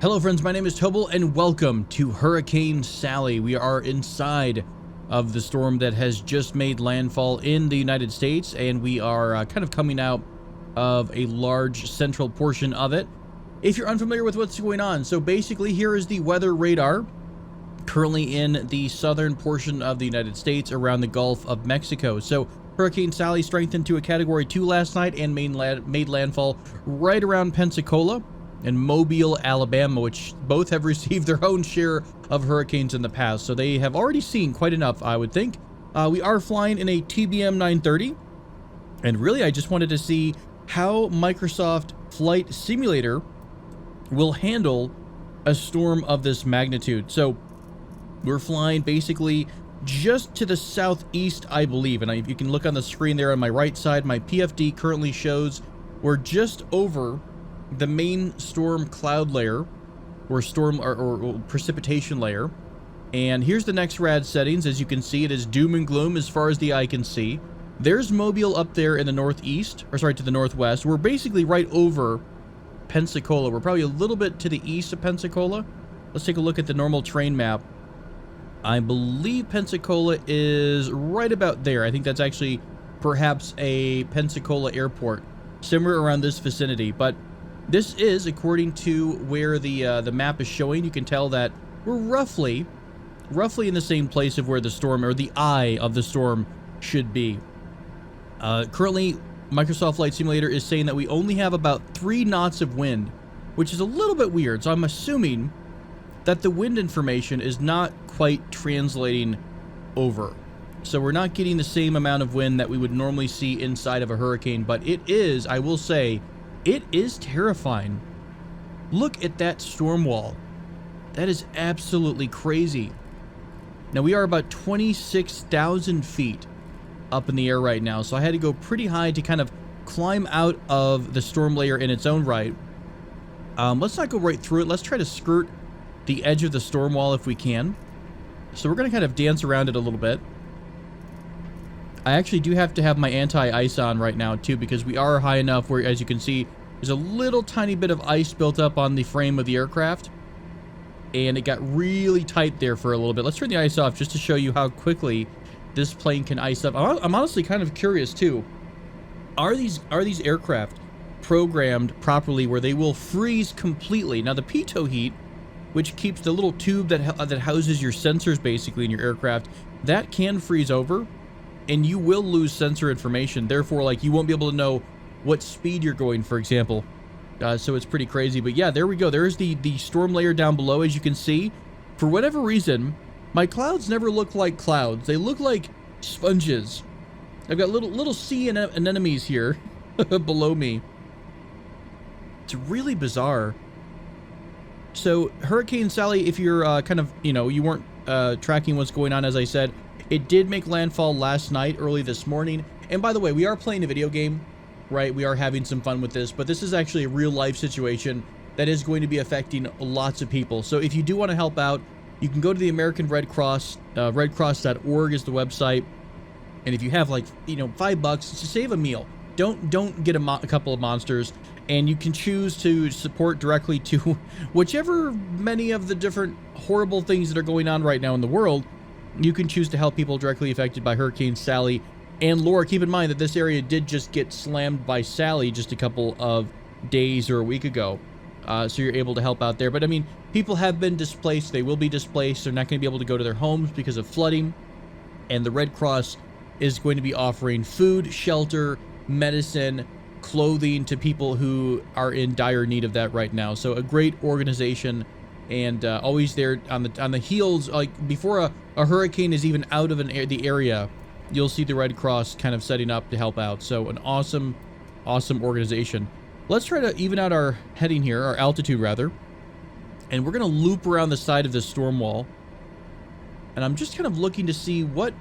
Hello friends, my name is Tobel and welcome to Hurricane Sally. We are inside of the storm that has just made landfall in the United States, and we are kind of coming out of a large central portion of it. If you're unfamiliar with what's going on, so basically here is the weather radar currently in the southern portion of the United States around the Gulf of Mexico. So Hurricane Sally strengthened to a Category 2 last night and made landfall right around Pensacola and Mobile, Alabama, which both have received their own share of hurricanes in the past. So they have already seen quite enough, I would think. We are flying in a TBM 930. And really, I just wanted to see how Microsoft Flight Simulator will handle a storm of this magnitude. So we're flying basically just to the southeast, I believe. And you can look on the screen there on my right side. My PFD currently shows we're just over the main storm cloud layer or storm or precipitation layer. And here's the next rad settings. As you can see, it is doom and gloom as far as the eye can see. There's Mobile up there in the northeast, or sorry, to the northwest. We're basically right over Pensacola. We're probably a little bit to the east of Pensacola. Let's take a look at the normal terrain map. I believe Pensacola is right about there. I think that's actually perhaps a Pensacola airport, somewhere around this vicinity. But this is, according to where the map is showing, you can tell that we're roughly in the same place of where the storm, or the eye of the storm, should be. Currently, Microsoft Flight Simulator is saying that we only have about 3 knots of wind, which is a little bit weird. So I'm assuming that the wind information is not quite translating over. So we're not getting the same amount of wind that we would normally see inside of a hurricane, but it is, I will say, it is terrifying. Look at that storm wall. That is absolutely crazy. Now we are about 26,000 feet up in the air right now, so I had to go pretty high to kind of climb out of the storm layer in its own right. Let's not go right through it. Let's try to skirt the edge of the storm wall if we can. So we're going to kind of dance around it a little bit. I actually do have to have my anti-ice on right now too, because we are high enough where, as you can see, there's a little tiny bit of ice built up on the frame of the aircraft, and it got really tight there for a little bit. Let's turn the ice off just to show you how quickly this plane can ice up. I'm honestly kind of curious too. Are these aircraft programmed properly where they will freeze completely? Now the pitot heat, which keeps the little tube that houses your sensors basically in your aircraft, that can freeze over, and you will lose sensor information. Therefore, like, you won't be able to know what speed you're going, for example. So it's pretty crazy. But yeah, there we go. There's the storm layer down below. As you can see, for whatever reason, my clouds never look like clouds. They look like sponges. I've got little sea anemones here below me. It's really bizarre. So Hurricane Sally, if you're kind of, you weren't tracking what's going on, as I said, it did make landfall last night, early this morning. And by the way, we are playing a video game, right? We are having some fun with this, but this is actually a real life situation that is going to be affecting lots of people. So if you do want to help out, you can go to the American Red Cross, redcross.org is the website. And if you have like, $5 to save a meal, don't get a couple of monsters, and you can choose to support directly to whichever many of the different horrible things that are going on right now in the world. You can choose to help people directly affected by Hurricane Sally and Laura. Keep in mind that this area did just get slammed by Sally just a couple of days or a week ago. So you're able to help out there. But I mean, people have been displaced. They will be displaced. They're not going to be able to go to their homes because of flooding. And the Red Cross is going to be offering food, shelter, medicine, clothing to people who are in dire need of that right now. So a great organization, and always there on the heels, like before a hurricane is even out of the area, you'll see the Red Cross kind of setting up to help out. So an awesome organization. Let's try to even out our heading here, our altitude rather, and we're going to loop around the side of this storm wall. And I'm just kind of looking to see what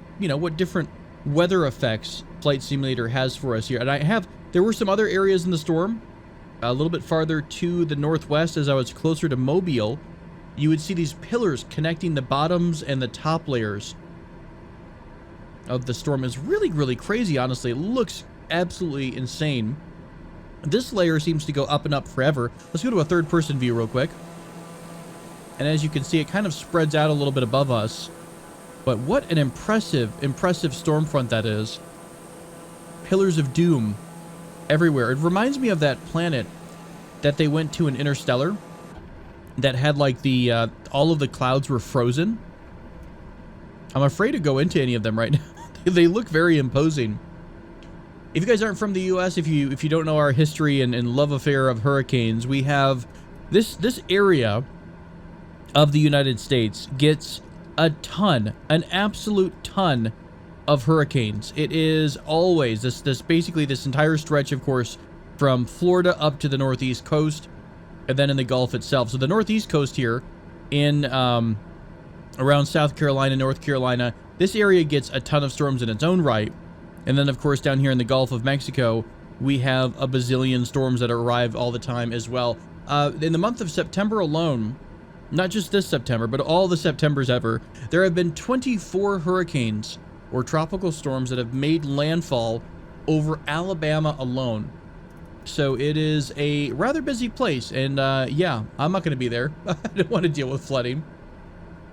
different weather effects Flight Simulator has for us here. And there were some other areas in the storm a little bit farther to the northwest. As I was closer to Mobile, you would see these pillars connecting the bottoms and the top layers of the storm. Is really, really crazy, honestly. It looks absolutely insane. This layer seems to go up and up forever. Let's go to a third-person view real quick. And as you can see, it kind of spreads out a little bit above us. But what an impressive storm front that is. Pillars of doom everywhere. It reminds me of that planet that they went to in Interstellar that had like the all of the clouds were frozen. I'm afraid to go into any of them right now. They look very imposing. If you guys aren't from the US, if you don't know our history and love affair of hurricanes, we have this area of the United States gets a ton, an absolute ton of hurricanes. It is always this basically this entire stretch, of course, from Florida up to the northeast coast, and then in the Gulf itself. So the northeast coast here in around South Carolina, North Carolina, this area gets a ton of storms in its own right. And then, of course, down here in the Gulf of Mexico, we have a bazillion storms that arrive all the time as well. In the month of September alone, not just this September, but all the Septembers ever, there have been 24 hurricanes or tropical storms that have made landfall over Alabama alone. So it is a rather busy place. And yeah, I'm not going to be there. I don't want to deal with flooding.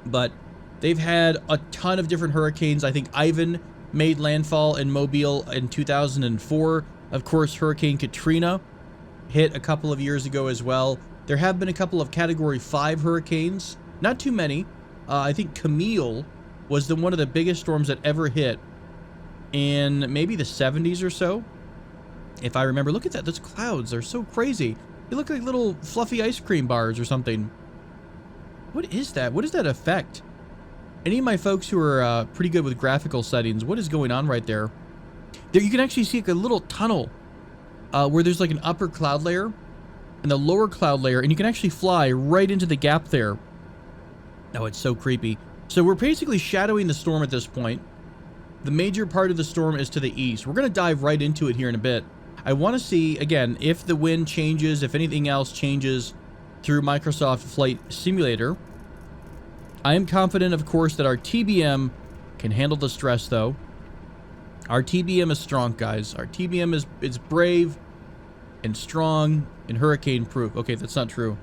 But they've had a ton of different hurricanes. I think Ivan made landfall in Mobile in 2004. Of course, Hurricane Katrina hit a couple of years ago as well. There have been a couple of Category 5 hurricanes. Not too many. I think Camille was one of the biggest storms that ever hit in maybe the 70s or so, if I remember. Look at that. Those clouds are so crazy. They look like little fluffy ice cream bars or something. What is that? What is that effect? Any of my folks who are pretty good with graphical settings, what is going on right there? There you can actually see like a little tunnel where there's like an upper cloud layer and the lower cloud layer, and you can actually fly right into the gap there. Oh, it's so creepy. So we're basically shadowing the storm at this point. The major part of the storm is to the east. We're going to dive right into it here in a bit. I want to see, again, if the wind changes, if anything else changes through Microsoft Flight Simulator. I am confident, of course, that our TBM can handle the stress, though. Our TBM is strong, guys. Our TBM is brave and strong and hurricane-proof. Okay, that's not true.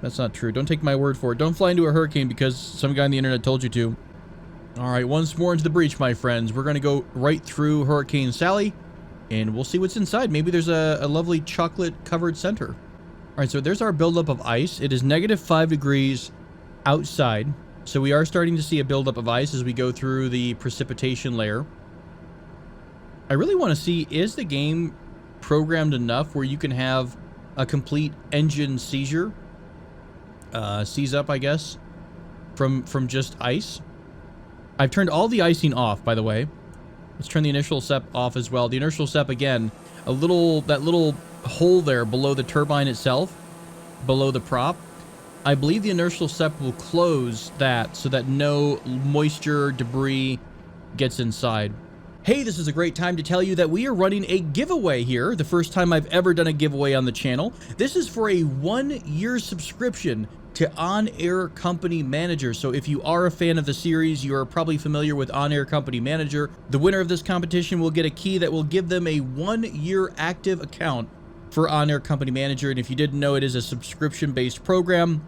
That's not true. Don't take my word for it. Don't fly into a hurricane because some guy on the internet told you to. All right, once more into the breach, my friends. We're going to go right through Hurricane Sally, and we'll see what's inside. Maybe there's a lovely chocolate-covered center. All right, so there's our buildup of ice. It is -5 degrees outside, so we are starting to see a buildup of ice as we go through the precipitation layer. I really want to see, is the game programmed enough where you can have a complete engine seizure? Seize up, I guess, from just ice. I've turned all the icing off, by the way. Let's turn the inertial sep off as well. The inertial sep, again, that little hole there below the turbine itself, below the prop. I believe the inertial sep will close that so that no moisture, debris gets inside. Hey, this is a great time to tell you that we are running a giveaway here. The first time I've ever done a giveaway on the channel. This is for a 1-year subscription to On-Air Company Manager. So if you are a fan of the series, you are probably familiar with On-Air Company Manager. The winner of this competition will get a key that will give them a 1-year active account for On-Air Company Manager. And if you didn't know, it is a subscription-based program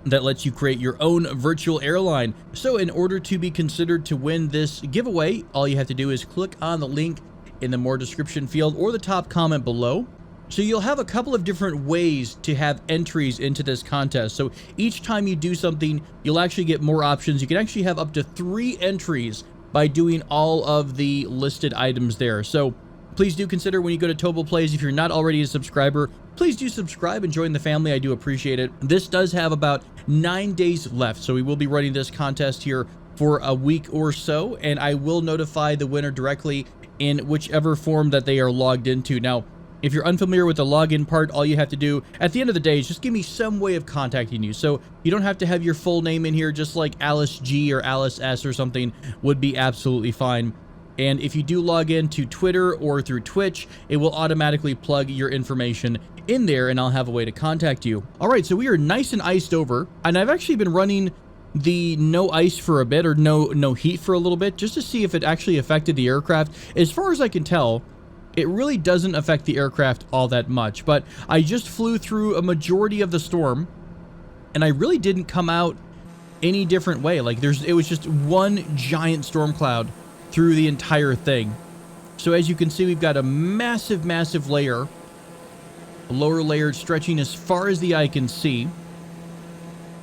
that lets you create your own virtual airline. So in order to be considered to win this giveaway, all you have to do is click on the link in the more description field or the top comment below. So you'll have a couple of different ways to have entries into this contest. So each time you do something, you'll actually get more options. You can actually have up to 3 entries by doing all of the listed items there. So please do consider when you go to Tobel Plays, if you're not already a subscriber, please do subscribe and join the family. I do appreciate it. This does have about 9 days left, so we will be running this contest here for a week or so, and I will notify the winner directly in whichever form that they are logged into. Now, if you're unfamiliar with the login part, all you have to do at the end of the day is just give me some way of contacting you. So you don't have to have your full name in here, just like Alice G or Alice S or something would be absolutely fine. And if you do log in to Twitter or through Twitch, it will automatically plug your information in there and I'll have a way to contact you. All right, so we are nice and iced over, and I've actually been running the no ice for a bit, or no heat for a little bit, just to see if it actually affected the aircraft. As far as I can tell, it really doesn't affect the aircraft all that much, but I just flew through a majority of the storm, And I really didn't come out any different way. Like it was just one giant storm cloud through the entire thing. So as you can see, we've got a massive layer, a lower layer stretching as far as the eye can see.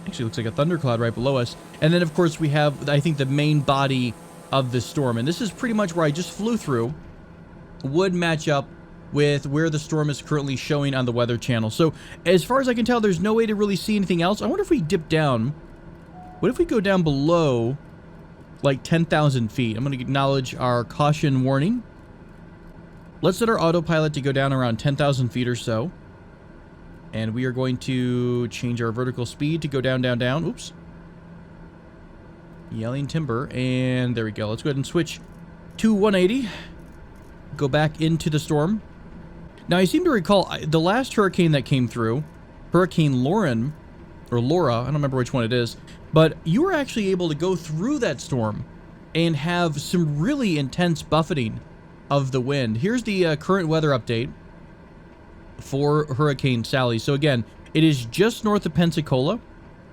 Actually looks like a thundercloud right below us. And then of course we have, I think, the main body of the storm. And this is pretty much where I just flew through. Would match up with where the storm is currently showing on the Weather Channel. So as far as I can tell, there's no way to really see anything else. I wonder if we dip down. What if we go down below like 10,000 feet? I'm going to acknowledge our caution warning. Let's set our autopilot to go down around 10,000 feet or so. And we are going to change our vertical speed to go down. Oops. Yelling timber. And there we go. Let's go ahead and switch to 180. Go back into the storm. Now, I seem to recall the last hurricane that came through, Hurricane Lauren, or Laura, I don't remember which one it is, but you were actually able to go through that storm and have some really intense buffeting of the wind. Here's the current weather update for Hurricane Sally. So again, it is just north of Pensacola.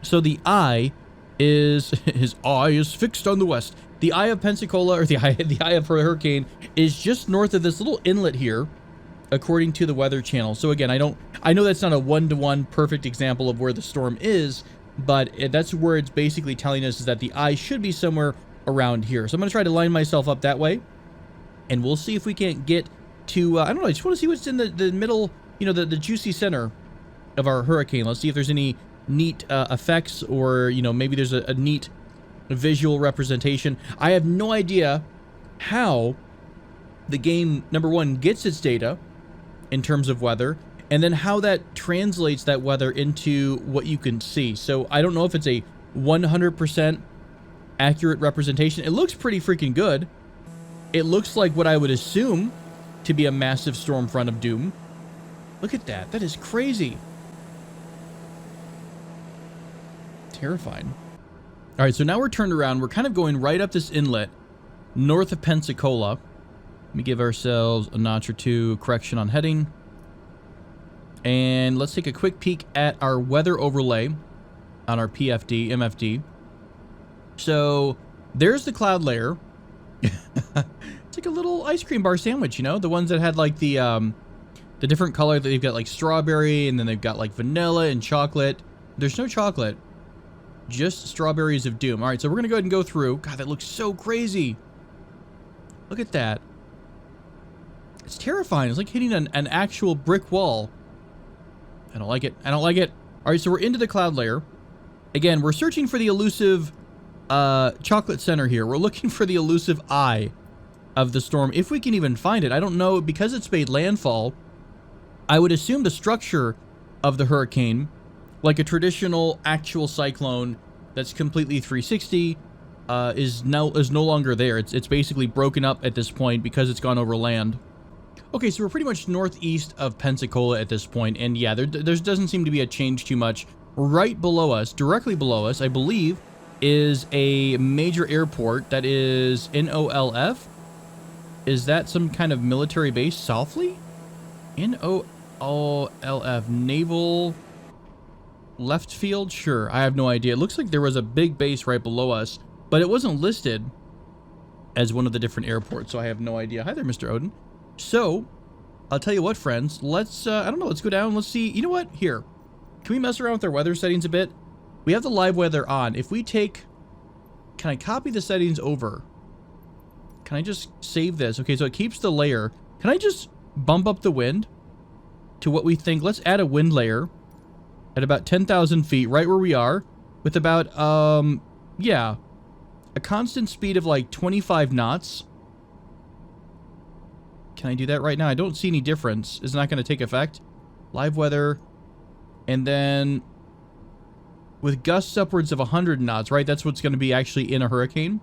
So the eye is, his eye is fixed on the west. The eye of Pensacola, or the eye of her hurricane, is just north of this little inlet here, according to the Weather Channel. So again, I know that's not a one-to-one perfect example of where the storm is, but that's where it's basically telling us is that the eye should be somewhere around here. So I'm going to try to line myself up that way, and we'll see if we can't get to, I don't know, I just want to see what's in the middle, you know, the juicy center of our hurricane. Let's see if there's any neat effects, or, you know, maybe there's a neat visual representation. I have no idea how the game, number one, gets its data in terms of weather, and then how that translates that weather into what you can see. So I don't know if it's a 100% accurate representation. It looks pretty freaking good. It looks like what I would assume to be a massive storm front of doom. Look at that. That is crazy. Terrifying. All right, so now we're turned around. We're kind of going right up this inlet north of Pensacola. Let me give ourselves a notch or two correction on heading. And let's take a quick peek at our weather overlay on our MFD. So there's the cloud layer. It's like a little ice cream bar sandwich, you know? The ones that had like the different color. That they've got like strawberry, and then they've got like vanilla and chocolate. There's no chocolate. Just strawberries of doom. All right, so we're going to go ahead and go through. God, that looks so crazy. Look at that. It's terrifying. It's like hitting an actual brick wall. I don't like it. I don't like it. All right, so we're into the cloud layer. Again, we're searching for the elusive chocolate center here. We're looking for the elusive eye of the storm, if we can even find it. I don't know, because it's made landfall. I would assume the structure of the hurricane, like a traditional actual cyclone that's completely 360, is no longer there. It's basically broken up at this point because it's gone over land. Okay, so we're pretty much northeast of Pensacola at this point, and yeah, there doesn't seem to be a change too much. Right below us, directly below us, I believe, is a major airport that is NOLF. Is that some kind of military base? Southly? NOLF, Naval Left Field? Sure, I have no idea. It looks like there was a big base right below us, but it wasn't listed as one of the different airports, so I have no idea. Hi there, Mr. Odin. So, I'll tell you what, friends. Let's, I don't know, let's go down. Let's see. You know what? Here. Can we mess around with our weather settings a bit? We have the live weather on. If we take... Can I copy the settings over? Can I just save this? Okay, so it keeps the layer. Can I just bump up the wind to what we think? Let's add a wind layer at about 10,000 feet, right where we are, with about, yeah, a constant speed of like 25 knots. Can I do that right now? I don't see any difference. It's not going to take effect. Live weather. And then with gusts upwards of 100 knots, right? That's what's going to be actually in a hurricane.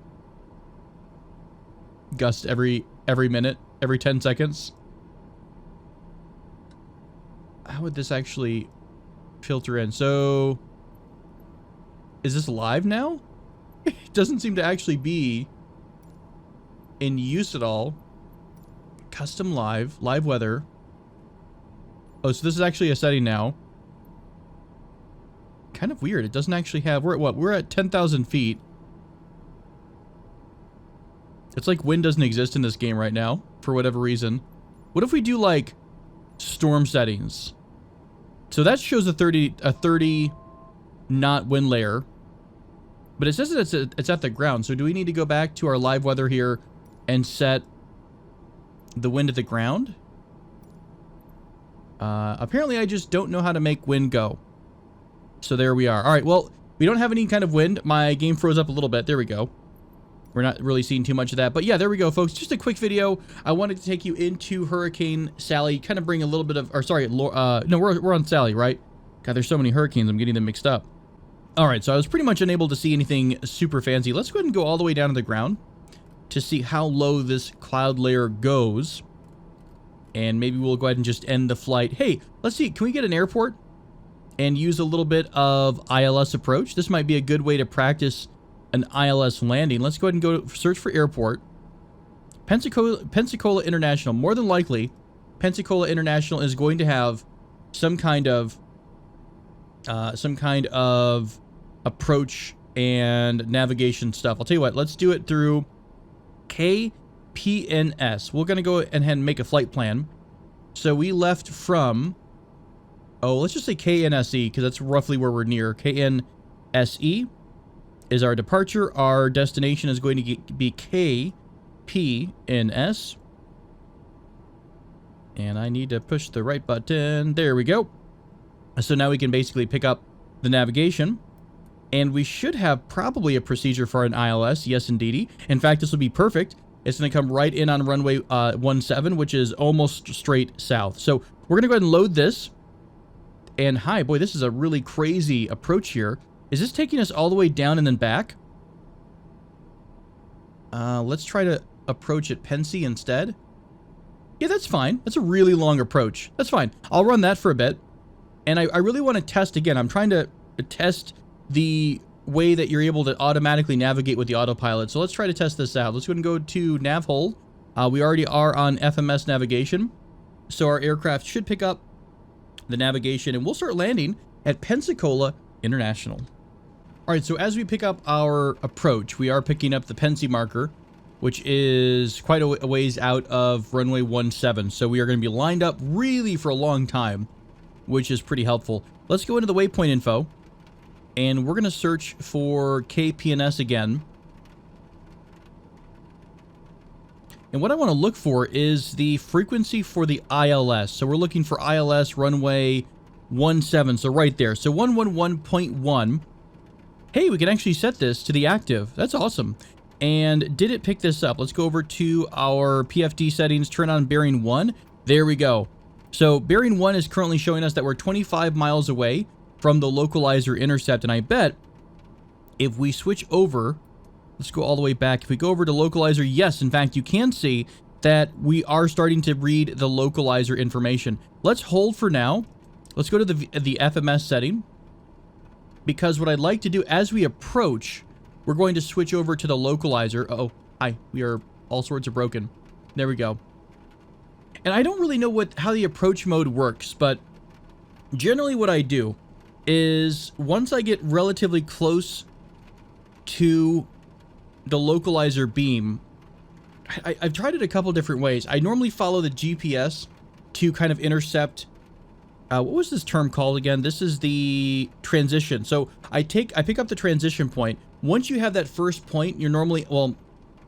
Gusts every minute, every 10 seconds. How would this actually filter in? So, is this live now? It doesn't seem to actually be in use at all. Custom live weather. Oh, so this is actually a setting now. kind of weird. It doesn't actually have... We're at what? We're at 10,000 feet. It's like wind doesn't exist in this game right now, for whatever reason. What if we do, like, storm settings? So that shows a 30 knot wind layer. But it says that it's at the ground. So do we need to go back to our live weather here and set the wind at the ground? Apparently I just don't know how to make wind go. So there we are. All right, well, we don't have any kind of wind. My game froze up a little bit. There we go. We're not really seeing too much of that. But yeah, there we go, folks. Just a quick video. I wanted to take you into Hurricane Sally, kind of bring a little bit of... Or sorry, no, we're on Sally, right? God, there's so many hurricanes. I'm getting them mixed up. All right, so I was pretty much unable to see anything super fancy. Let's go ahead and go all the way down to the ground to see how low this cloud layer goes. And maybe we'll go ahead and just end the flight. Hey, let's see. Can we get an airport and use a little bit of ILS approach? This might be a good way to practice an ILS landing. Let's go ahead and go search for airport. Pensacola International. More than likely, Pensacola International is going to have some kind of approach and navigation stuff. I'll tell you what, let's do it through KPNS. We're going to go ahead and make a flight plan. So we left from, let's just say KNSE, because that's roughly where we're near. KNSE is our departure. Our destination is going to be KPNS. And I need to push the right button. There we go. So now we can basically pick up the navigation. And we should have probably a procedure for an ILS. Yes, indeedy. In fact, this will be perfect. It's going to come right in on runway 17, which is almost straight south. So we're going to go ahead and load this. And hi, boy, this is a really crazy approach here. Is this taking us all the way down and then back? Let's try to approach at Pensy instead. Yeah, that's fine. That's a really long approach. That's fine. I'll run that for a bit. And I really want to test again. I'm trying to test the way that you're able to automatically navigate with the autopilot. So let's try to test this out. Let's go ahead and go to nav hole. We already are on FMS navigation. So our aircraft should pick up the navigation and we'll start landing at Pensacola International. All right, so as we pick up our approach, we are picking up the Pensy marker, which is quite a ways out of runway 17. So we are going to be lined up really for a long time, which is pretty helpful. Let's go into the waypoint info, and we're going to search for KPNS again. And what I want to look for is the frequency for the ILS. So we're looking for ILS runway 17, so right there. So 111.1. Hey, we can actually set this to the active. That's awesome. And did it pick this up? Let's go over to our PFD settings, turn on bearing 1. There we go. So bearing 1 is currently showing us that we're 25 miles away from the localizer intercept. And I bet if we switch over, let's go all the way back. If we go over to localizer, yes, in fact, you can see that we are starting to read the localizer information. Let's hold for now. Let's go to the FMS setting, because what I'd like to do as we approach, we're going to switch over to the localizer. Uh-oh, hi, we are all sorts of broken. There we go. And I don't really know how the approach mode works, but generally what I do is once I get relatively close to the localizer beam, I've tried it a couple different ways. I normally follow the GPS to kind of intercept. What was this term called again? This is the transition. So I pick up the transition point. Once you have that first point, you're normally, well,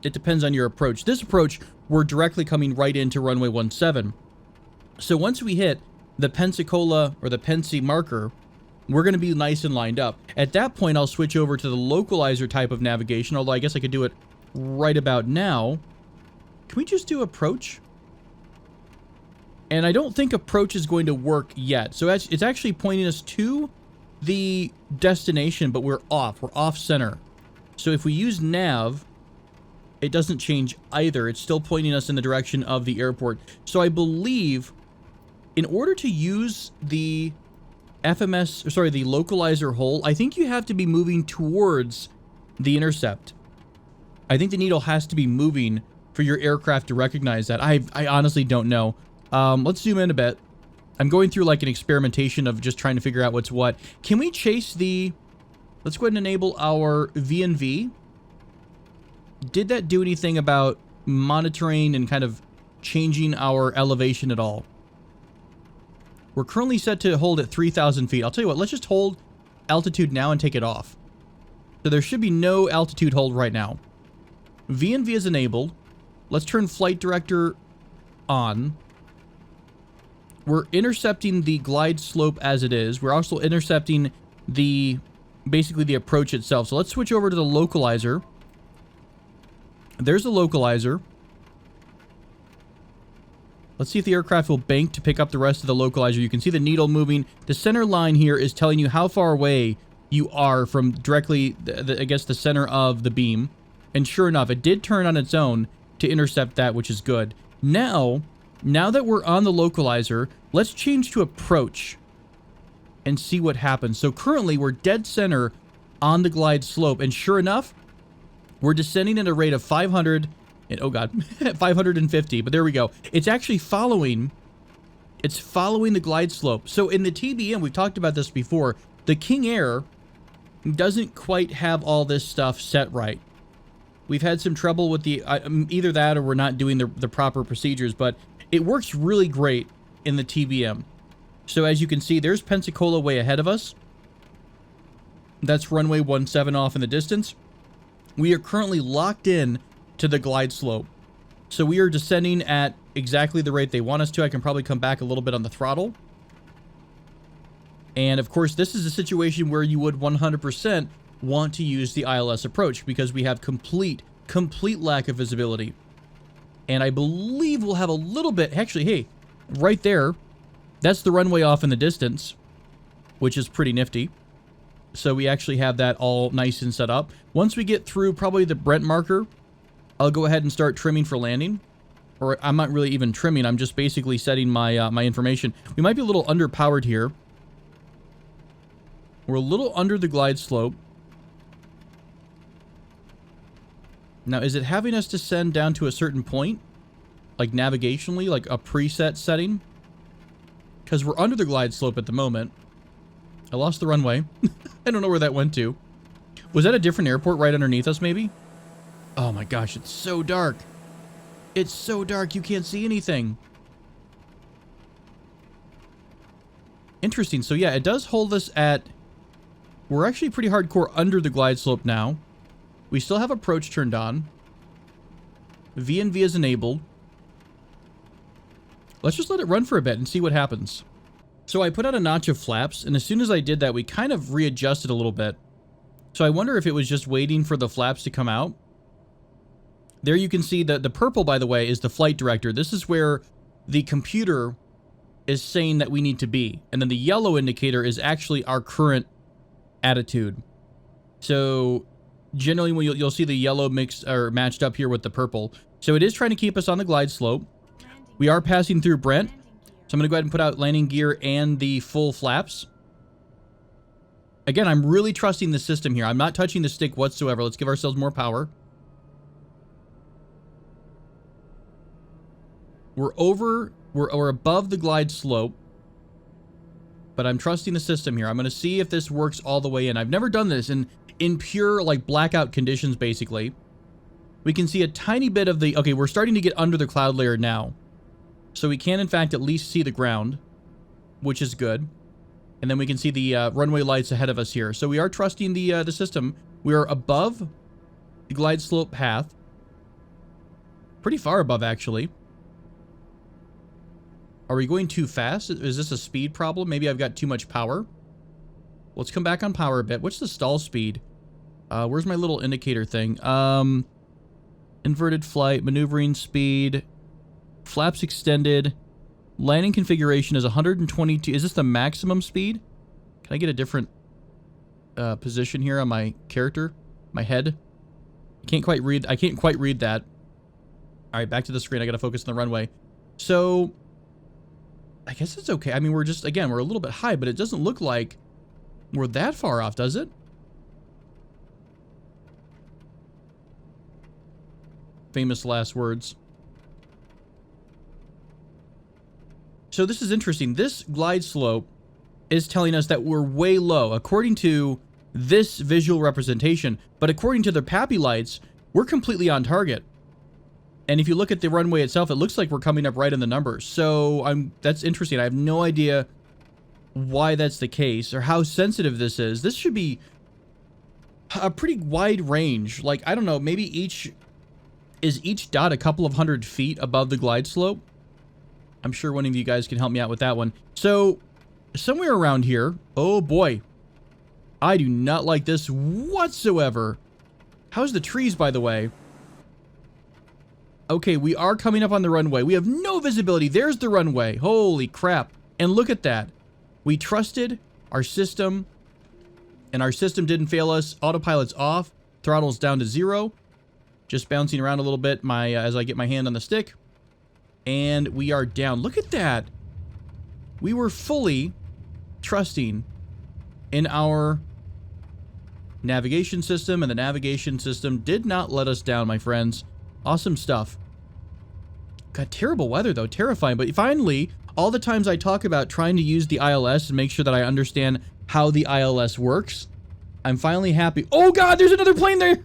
it depends on your approach. This approach, we're directly coming right into runway 17. So once we hit the Pensacola or the Pensy marker, we're going to be nice and lined up. At that point, I'll switch over to the localizer type of navigation, although I guess I could do it right about now. Can we just do approach? And I don't think approach is going to work yet. So it's actually pointing us to the destination, but we're off center. So if we use nav, it doesn't change either. It's still pointing us in the direction of the airport. So I believe in order to use the the localizer hole, I think you have to be moving towards the intercept. I think the needle has to be moving for your aircraft to recognize that. I honestly don't know. Let's zoom in a bit. I'm going through like an experimentation of just trying to figure out what's what. Can we chase the... Let's go ahead and enable our VNV. Did that do anything about monitoring and kind of changing our elevation at all? We're currently set to hold at 3,000 feet. I'll tell you what, let's just hold altitude now and take it off. So there should be no altitude hold right now. VNV is enabled. Let's turn flight director on. We're intercepting the glide slope as it is. We're also intercepting basically the approach itself. So let's switch over to the localizer. There's the localizer. Let's see if the aircraft will bank to pick up the rest of the localizer. You can see the needle moving. The center line here is telling you how far away you are from directly, I guess, the center of the beam. And sure enough, it did turn on its own to intercept that, which is good. Now that we're on the localizer, let's change to approach and see what happens. So currently, we're dead center on the glide slope. And sure enough, we're descending at a rate of 500... And, oh god, 550, but there we go. It's actually following the glide slope. So in the TBM, we've talked about this before, the King Air doesn't quite have all this stuff set right. We've had some trouble with the, either that or we're not doing the proper procedures, but it works really great in the TBM. So as you can see, there's Pensacola way ahead of us. That's runway 17 off in the distance. We are currently locked in to the glide slope. So we are descending at exactly the rate they want us to. I can probably come back a little bit on the throttle. And of course, this is a situation where you would 100% want to use the ILS approach because we have complete lack of visibility. And I believe we'll have a little bit, actually, hey, right there, that's the runway off in the distance, which is pretty nifty. So we actually have that all nice and set up. Once we get through probably the Brent marker, I'll go ahead and start trimming for landing. Or I'm not really even trimming, I'm just basically setting my my information. We might be a little underpowered here. We're a little under the glide slope. Now, is it having us descend down to a certain point? Like navigationally, like a preset setting? Because we're under the glide slope at the moment. I lost the runway. I don't know where that went to. Was that a different airport right underneath us, maybe? Oh my gosh, it's so dark. It's so dark, you can't see anything. Interesting. So yeah, it does hold us at... We're actually pretty hardcore under the glide slope now. We still have approach turned on. VNV is enabled. Let's just let it run for a bit and see what happens. So I put out a notch of flaps, and as soon as I did that, we kind of readjusted a little bit. So I wonder if it was just waiting for the flaps to come out. There you can see that the purple, by the way, is the flight director. This is where the computer is saying that we need to be. And then the yellow indicator is actually our current attitude. So generally when you'll see the yellow mixed or matched up here with the purple. So it is trying to keep us on the glide slope. We are passing through Brent. So I'm going to go ahead and put out landing gear and the full flaps. Again, I'm really trusting the system here. I'm not touching the stick whatsoever. Let's give ourselves more power. We're above the glide slope, but I'm trusting the system here. I'm going to see if this works all the way in. I've never done this in pure like blackout conditions, basically. We can see a tiny bit of the, okay, we're starting to get under the cloud layer now. So we can in fact at least see the ground, which is good. And then we can see the runway lights ahead of us here. So we are trusting the system. We are above the glide slope path. Pretty far above, actually. Are we going too fast? Is this a speed problem? Maybe I've got too much power. Let's come back on power a bit. What's the stall speed? Where's my little indicator thing? Inverted flight, maneuvering speed, flaps extended, landing configuration is 122. Is this the maximum speed? Can I get a different position here on my character? My head? I can't quite read that. All right, back to the screen. I got to focus on the runway. So I guess it's okay. I mean, we're just, again, we're a little bit high, but it doesn't look like we're that far off, does it? Famous last words. So this is interesting. This glide slope is telling us that we're way low, according to this visual representation. But according to the PAPI lights, we're completely on target. And if you look at the runway itself, it looks like we're coming up right in the numbers. So that's interesting. I have no idea why that's the case or how sensitive this is. This should be a pretty wide range. Like, I don't know, maybe each dot a couple of 100 feet above the glide slope? I'm sure one of you guys can help me out with that one. So somewhere around here, oh boy, I do not like this whatsoever. How's the trees, by the way? Okay, we are coming up on the runway. We have no visibility. There's the runway. Holy crap. And look at that. We trusted our system, and our system didn't fail us. Autopilot's off. Throttle's down to 0. Just bouncing around a little bit as I get my hand on the stick. And we are down. Look at that. We were fully trusting in our navigation system, and the navigation system did not let us down, my friends. Awesome stuff. Got terrible weather, though. Terrifying. But finally, all the times I talk about trying to use the ILS and make sure that I understand how the ILS works, I'm finally happy. Oh, God, there's another plane there.